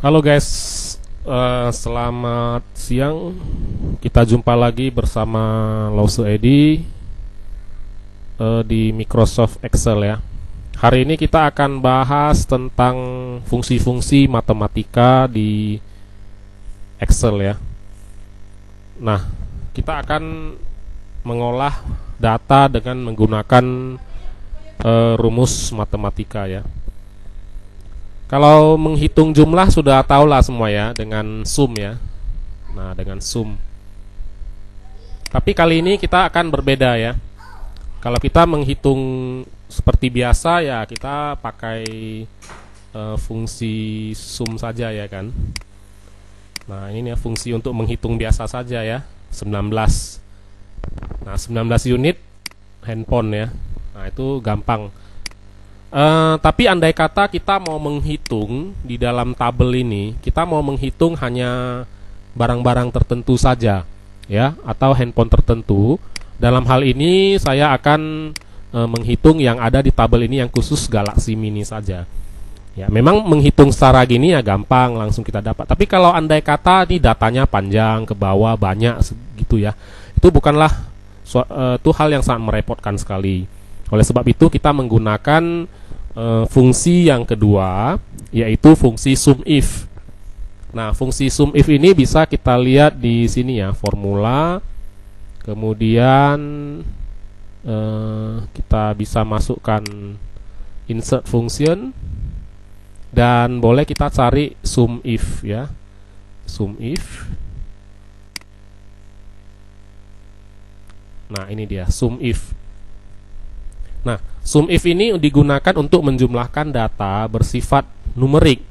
Halo guys, selamat siang. Kita jumpa lagi bersama Lause Edi di Microsoft Excel ya. Hari ini kita akan bahas tentang fungsi-fungsi matematika di Excel ya. Nah, kita akan mengolah data dengan menggunakan rumus matematika ya. Kalau menghitung jumlah sudah tahulah semua ya, dengan sum ya. Nah, dengan sum. Tapi kali ini kita akan berbeda ya. Kalau kita menghitung seperti biasa ya, kita pakai fungsi sum saja ya kan. Nah, ini ya fungsi untuk menghitung biasa saja ya, 19. Nah, 19 unit handphone ya. Nah, itu gampang. Tapi andai kata kita mau menghitung di dalam tabel ini, kita mau menghitung hanya barang-barang tertentu saja, ya, atau handphone tertentu. Dalam hal ini saya akan menghitung yang ada di tabel ini yang khusus Galaxy Mini saja. Ya, memang menghitung secara gini ya gampang, langsung kita dapat. Tapi kalau andai kata ini datanya panjang ke bawah banyak gitu ya, itu bukanlah itu hal yang sangat merepotkan sekali. Oleh sebab itu kita menggunakan fungsi yang kedua, yaitu fungsi SUMIF. Nah, fungsi SUMIF ini bisa kita lihat di sini ya, formula. Kemudian kita bisa masukkan insert function, dan boleh kita cari SUMIF ya, SUMIF. Nah, ini dia SUMIF. Nah, SUMIF ini digunakan untuk menjumlahkan data bersifat numerik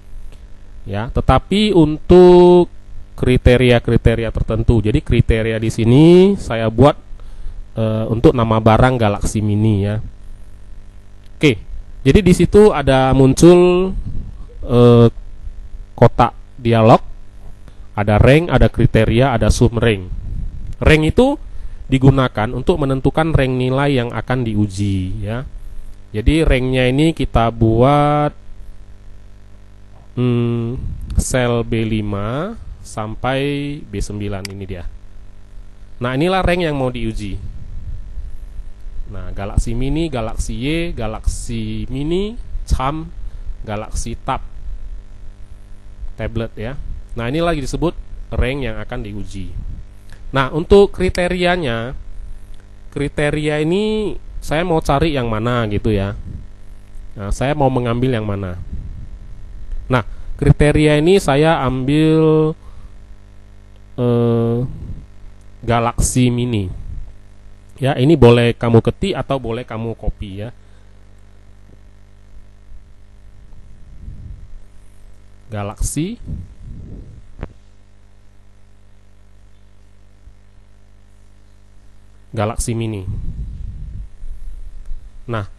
ya, tetapi untuk kriteria-kriteria tertentu. Jadi kriteria di sini saya buat untuk nama barang Galaxy Mini ya. Oke, jadi di situ ada muncul kotak dialog, ada rank, ada kriteria, ada sum rank. Rank itu digunakan untuk menentukan rank nilai yang akan diuji ya. Jadi ranknya ini kita buat sel B5 sampai B9, ini dia. Nah, inilah rank yang mau diuji. Nah, Galaxy Mini, Galaxy Y, Galaxy Mini, Charm, Galaxy Tab tablet ya. Nah, ini lagi disebut rank yang akan diuji. Nah, untuk kriteria ini saya mau cari yang mana gitu ya. Nah, saya mau mengambil yang mana. Nah, kriteria ini saya ambil Galaxy Mini. Ya, ini boleh kamu ketik atau boleh kamu copy ya. Galaxy Mini. Nah,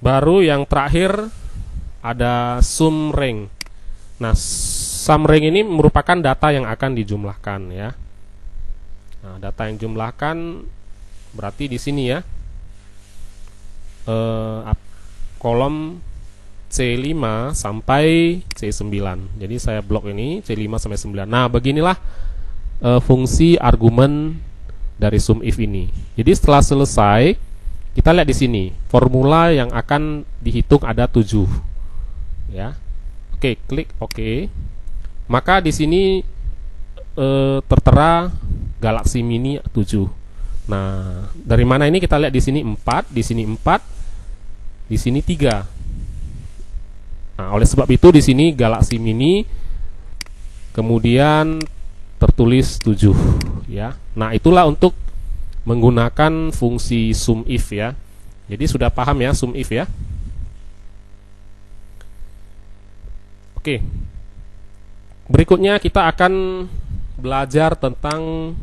baru yang terakhir ada sum rank. Nah, sum rank ini merupakan data yang akan dijumlahkan ya. Nah, data yang jumlahkan berarti di sini ya, kolom C5 sampai C9. Jadi saya blok ini C5 sampai 9. Nah, beginilah fungsi argumen dari SUMIF ini. Jadi setelah selesai, kita lihat di sini formula yang akan dihitung ada 7 ya. Oke, klik OK. Maka di sini tertera Galaxy Mini 7. Nah, dari mana ini kita lihat di sini 4, di sini 4, di sini 3. Nah, oleh sebab itu di sini Galaxy Mini kemudian tertulis 7 ya. Nah, itulah untuk menggunakan fungsi SUMIF ya. Jadi sudah paham ya SUMIF ya. Oke. Berikutnya kita akan belajar tentang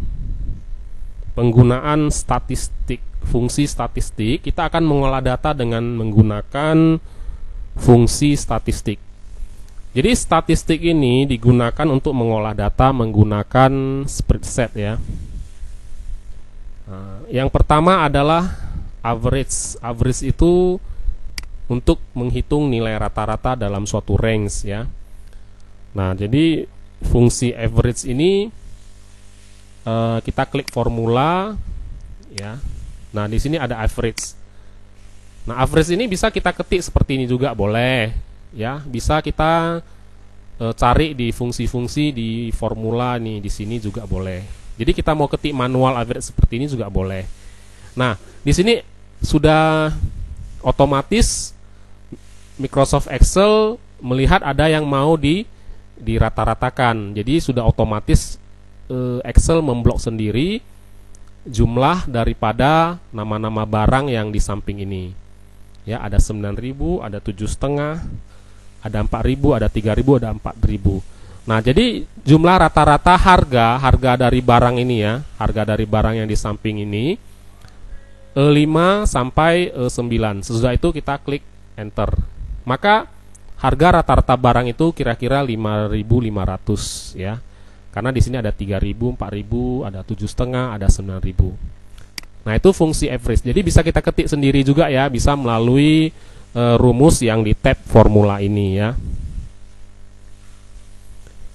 penggunaan statistik, fungsi statistik. Kita akan mengolah data dengan menggunakan fungsi statistik. Jadi statistik ini digunakan untuk mengolah data menggunakan spreadsheet ya. Nah, yang pertama adalah average. Average itu untuk menghitung nilai rata-rata dalam suatu range ya. Nah, jadi fungsi average ini kita klik formula ya. Nah, di sini ada average. Nah, average ini bisa kita ketik seperti ini juga boleh ya. Bisa kita cari di fungsi-fungsi di formula nih, di sini juga boleh. Jadi kita mau ketik manual average seperti ini juga boleh. Nah, di sini sudah otomatis Microsoft Excel melihat ada yang mau dirata-ratakan. Jadi sudah otomatis Excel memblok sendiri jumlah daripada nama-nama barang yang di samping ini. Ya, ada 9.000, ada 7,5, ada 4.000, ada 3.000, ada 4.000. Nah, jadi jumlah rata-rata harga dari barang ini ya, harga dari barang yang di samping ini 5 sampai 9. Sesudah itu kita klik enter. Maka harga rata-rata barang itu kira-kira 5.500 ya. Karena di sini ada 3.000, 4.000, ada 7,5, ada 9.000. Nah, itu fungsi average. Jadi bisa kita ketik sendiri juga ya, bisa melalui rumus yang di tab formula ini ya.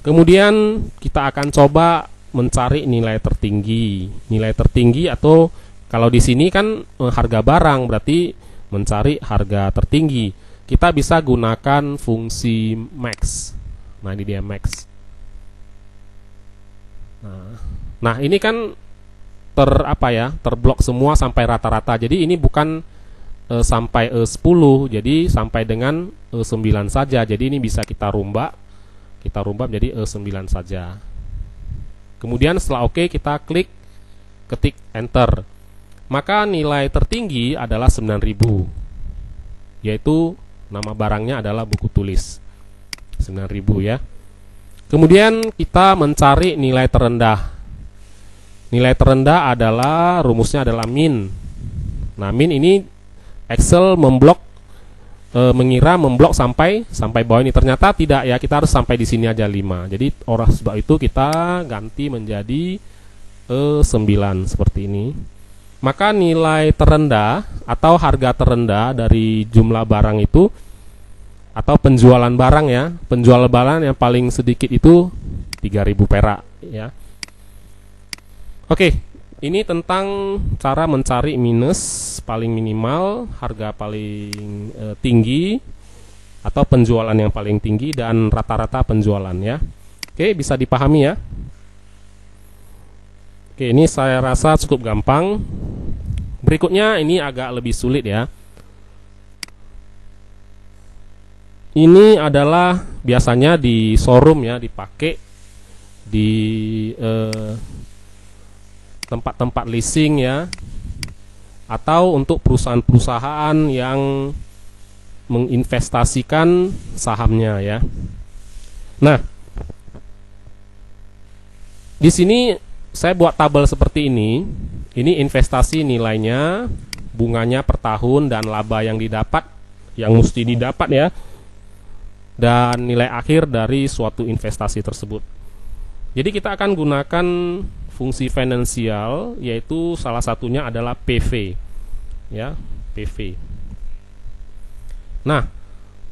Kemudian kita akan coba mencari nilai tertinggi. Nilai tertinggi atau kalau di sini kan harga barang, berarti mencari harga tertinggi. Kita bisa gunakan fungsi max. Nah, ini dia max. Nah, ini kan terblok semua sampai rata-rata. Jadi ini bukan sampai 10, jadi sampai dengan 9 saja. Jadi ini bisa kita rombak menjadi 9 saja. Kemudian setelah oke, kita ketik enter. Maka nilai tertinggi adalah 9.000, yaitu nama barangnya adalah buku tulis 9.000 ya. Kemudian kita mencari nilai terendah. Nilai terendah adalah rumusnya adalah min. Nah, min ini Excel mengira memblok sampai bawah ini. Ternyata tidak ya, kita harus sampai di sini aja 5. Jadi oleh sebab itu kita ganti menjadi 9 seperti ini. Maka nilai terendah atau harga terendah dari jumlah barang itu atau penjualan barang ya, penjualan barang yang paling sedikit itu 3.000 perak ya. Oke, ini tentang cara mencari minus paling minimal, harga paling tinggi atau penjualan yang paling tinggi dan rata-rata penjualan ya. Oke, bisa dipahami ya. Oke, ini saya rasa cukup gampang. Berikutnya ini agak lebih sulit ya. Ini adalah biasanya di showroom ya, dipakai di tempat-tempat leasing ya, atau untuk perusahaan-perusahaan yang menginvestasikan sahamnya ya. Nah, di sini saya buat tabel seperti ini. Ini investasi nilainya, bunganya per tahun dan laba yang didapat, yang mesti didapat ya, dan nilai akhir dari suatu investasi tersebut. Jadi kita akan gunakan fungsi finansial, yaitu salah satunya adalah PV ya, PV. Nah,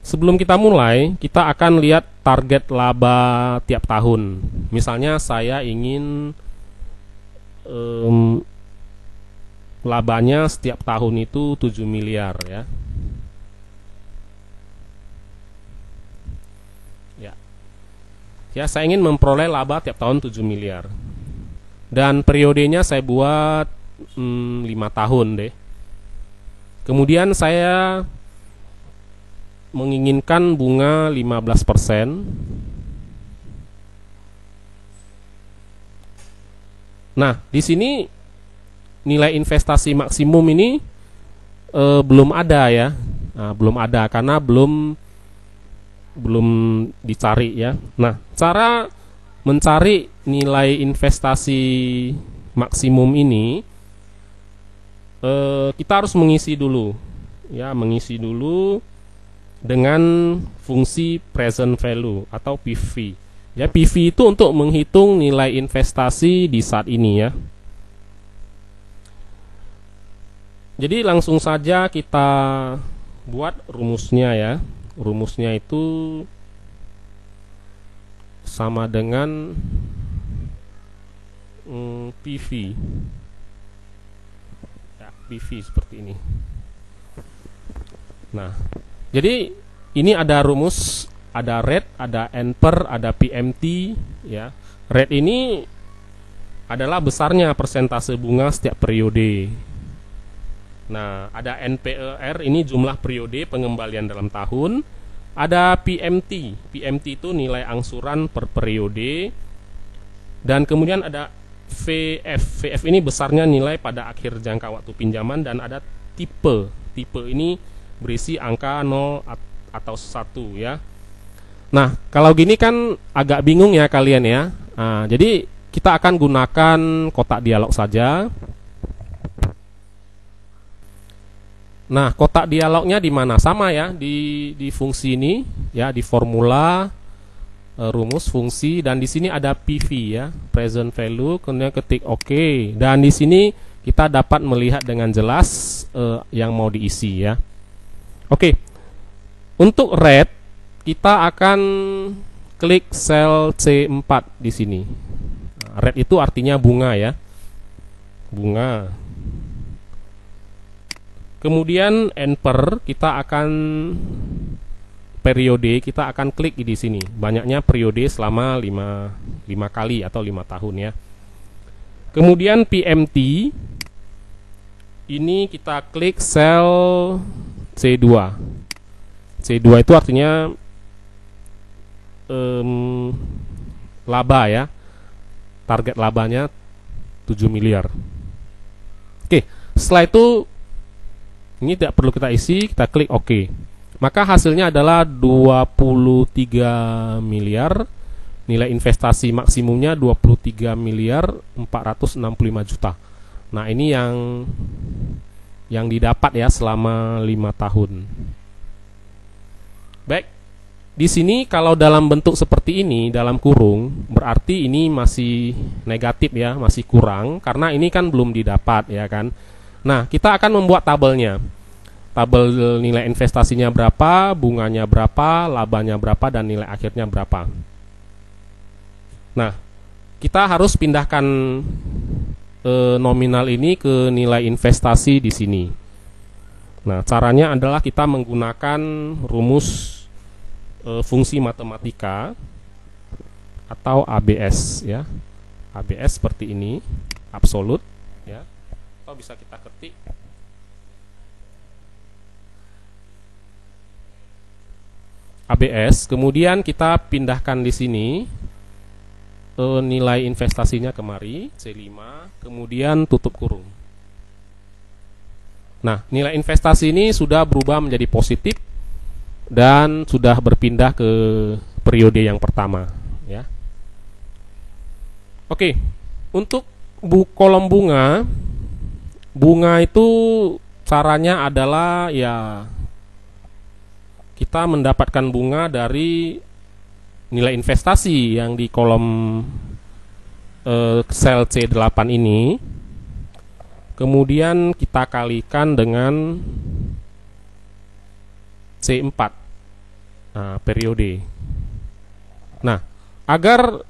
sebelum kita mulai, kita akan lihat target laba tiap tahun. Misalnya saya ingin labanya setiap tahun itu 7 miliar ya. Ya, saya ingin memperoleh laba tiap tahun 7 miliar. Dan periodenya saya buat 5 tahun deh. Kemudian saya menginginkan bunga 15%. Nah, di sini nilai investasi maksimum ini belum ada ya. Nah, belum ada karena belum dicari ya. Nah, cara mencari nilai investasi maksimum ini kita harus mengisi dulu ya, mengisi dulu dengan fungsi present value atau PV. Ya, PV itu untuk menghitung nilai investasi di saat ini ya. Jadi langsung saja kita buat rumusnya ya. Rumusnya itu sama dengan PV. Ya, PV seperti ini. Nah, jadi ini ada rumus, ada rate, ada NPER, ada PMT, ya. Rate ini adalah besarnya persentase bunga setiap periode. Nah, ada NPER, ini jumlah periode pengembalian dalam tahun. Ada PMT, PMT itu nilai angsuran per periode. Dan kemudian ada VF, VF ini besarnya nilai pada akhir jangka waktu pinjaman. Dan ada tipe, tipe ini berisi angka 0 atau 1 ya. Nah, kalau gini kan agak bingung ya kalian ya. Nah, jadi kita akan gunakan kotak dialog saja. Nah, kotak dialognya di mana? Sama ya, di fungsi ini ya, di formula rumus fungsi, dan di sini ada PV ya, present value, kemudian ketik OK. Dan di sini kita dapat melihat dengan jelas yang mau diisi ya. Oke. Untuk rate kita akan klik sel C4 di sini. Rate itu artinya bunga ya, bunga. Kemudian NPER kita akan periode, kita akan klik di sini. Banyaknya periode selama 5 kali atau 5 tahun ya. Kemudian PMT ini kita klik sel C2. C2 itu artinya laba ya. Target labanya 7 miliar. Oke, setelah itu ini tidak perlu kita isi, kita klik OK. Maka hasilnya adalah 23 miliar. Nilai investasi maksimumnya 23 miliar 465 juta. Nah, ini yang didapat ya selama 5 tahun. Baik. Di sini kalau dalam bentuk seperti ini, dalam kurung, berarti ini masih negatif ya, masih kurang, karena ini kan belum didapat ya kan. Nah, kita akan membuat tabelnya. Tabel nilai investasinya berapa, bunganya berapa, labanya berapa, dan nilai akhirnya berapa. Nah, kita harus pindahkan nominal ini ke nilai investasi di sini. Nah, caranya adalah kita menggunakan rumus fungsi matematika atau ABS ya. ABS seperti ini, absolut ya. Atau bisa kita ketik ABS, kemudian kita pindahkan di sini nilai investasinya kemari C5, kemudian tutup kurung. Nah, nilai investasi ini sudah berubah menjadi positif dan sudah berpindah ke periode yang pertama ya. Oke, untuk kolom bunga itu caranya adalah ya, kita mendapatkan bunga dari nilai investasi yang di kolom sel C8 ini. Kemudian kita kalikan dengan C4 periode. Nah, agar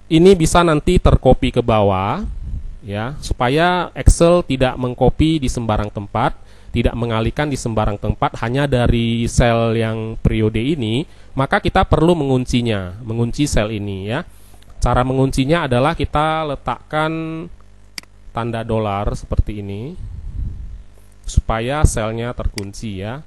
ini bisa nanti tercopy ke bawah ya, supaya Excel tidak mengcopy di sembarang tempat, tidak mengalihkan di sembarang tempat hanya dari sel yang periode ini, maka kita perlu menguncinya, mengunci sel ini ya. Cara menguncinya adalah kita letakkan tanda dolar seperti ini supaya selnya terkunci ya.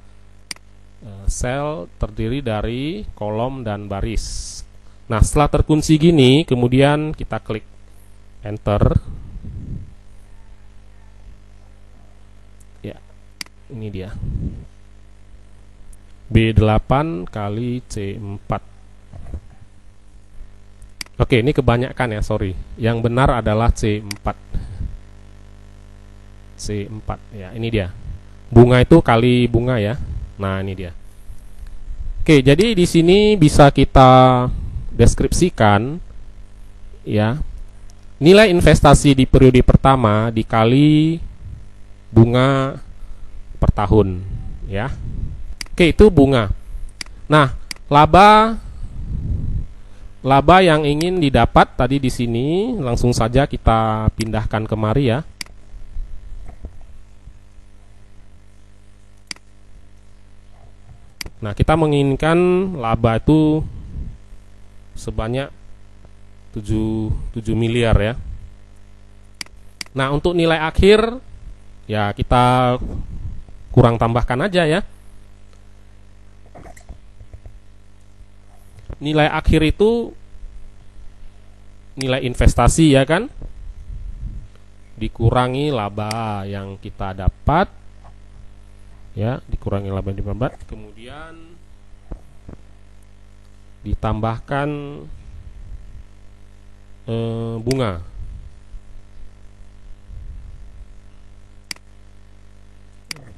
Sel terdiri dari kolom dan baris. Nah, setelah terkunci gini, kemudian kita klik enter. Ya, ini dia. B8 kali C4. Oke, ini kebanyakan ya, sorry. Yang benar adalah C4. C4 ya, ini dia. Bunga itu kali bunga ya. Nah, ini dia. Oke, jadi di sini bisa kita deskripsikan ya. Nilai investasi di periode pertama dikali bunga per tahun ya. Oke, itu bunga. Nah, laba laba yang ingin didapat tadi di sini, langsung saja kita pindahkan kemari ya. Nah, kita menginginkan laba itu sebanyak 7 miliar ya. Nah, untuk nilai akhir ya kita kurang tambahkan aja ya. Nilai akhir itu nilai investasi ya kan, dikurangi laba yang kita dapat ya, dikurangi laba yang didapat, kemudian ditambahkan bunga.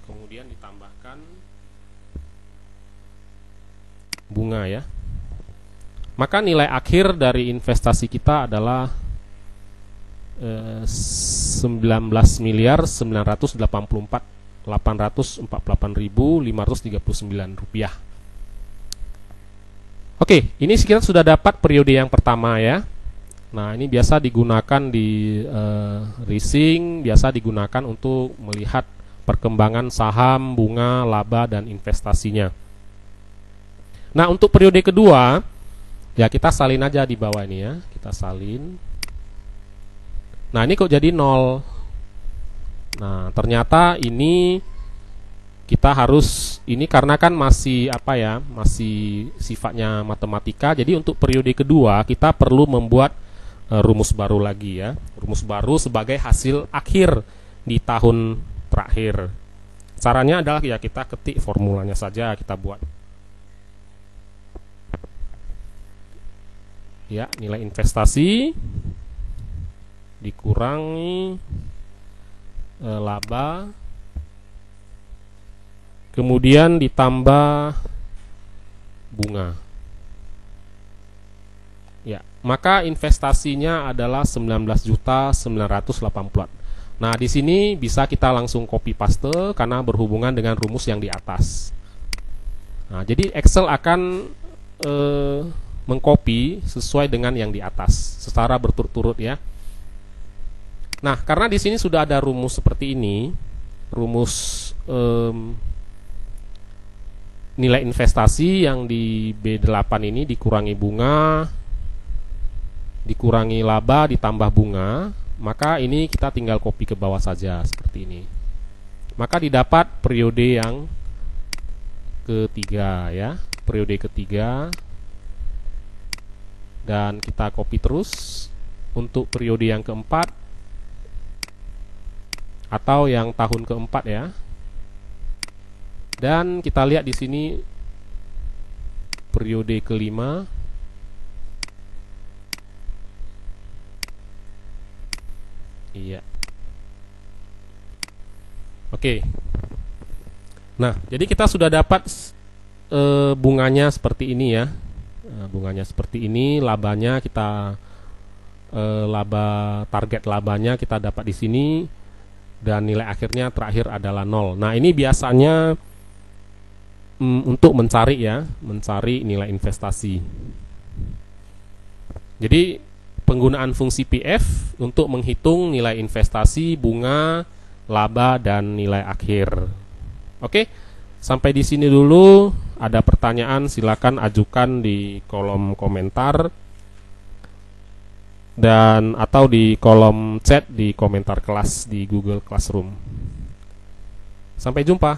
Kemudian ditambahkan bunga ya. Maka nilai akhir dari investasi kita adalah 19.984.848.539 rupiah. Oke, ini kita sudah dapat periode yang pertama ya. Nah, ini biasa digunakan di leasing, biasa digunakan untuk melihat perkembangan saham, bunga, laba, dan investasinya. Nah, untuk periode kedua, ya kita salin aja di bawah ini ya, kita salin. Nah, ini kok jadi 0. Nah, ternyata ini kita harus, ini karena kan masih apa ya, masih sifatnya matematika. Jadi untuk periode kedua kita perlu membuat rumus baru lagi ya. Rumus baru sebagai hasil akhir di tahun terakhir. Caranya adalah ya kita ketik formulanya saja, kita buat. Ya, nilai investasi dikurangi laba, kemudian ditambah bunga. Ya, maka investasinya adalah 19.984. Nah, di sini bisa kita langsung copy paste karena berhubungan dengan rumus yang di atas. Nah, jadi Excel akan mengcopy sesuai dengan yang di atas secara berturut-turut ya. Nah, karena di sini sudah ada rumus seperti ini, rumus nilai investasi yang di B8 ini dikurangi bunga, dikurangi laba, ditambah bunga, maka ini kita tinggal copy ke bawah saja seperti ini. Maka didapat periode yang ketiga ya, periode ketiga. Dan kita copy terus untuk periode yang keempat atau yang tahun keempat ya. Dan kita lihat di sini periode kelima. Iya. Oke. Nah, jadi kita sudah dapat bunganya seperti ini ya. Bunganya seperti ini, labanya kita target labanya kita dapat di sini, dan nilai akhirnya terakhir adalah 0. Nah, ini biasanya untuk mencari nilai investasi. Jadi penggunaan fungsi PF untuk menghitung nilai investasi, bunga, laba, dan nilai akhir. Oke, sampai di sini dulu. Ada pertanyaan silakan ajukan di kolom komentar dan atau di kolom chat di komentar kelas di Google Classroom. Sampai jumpa.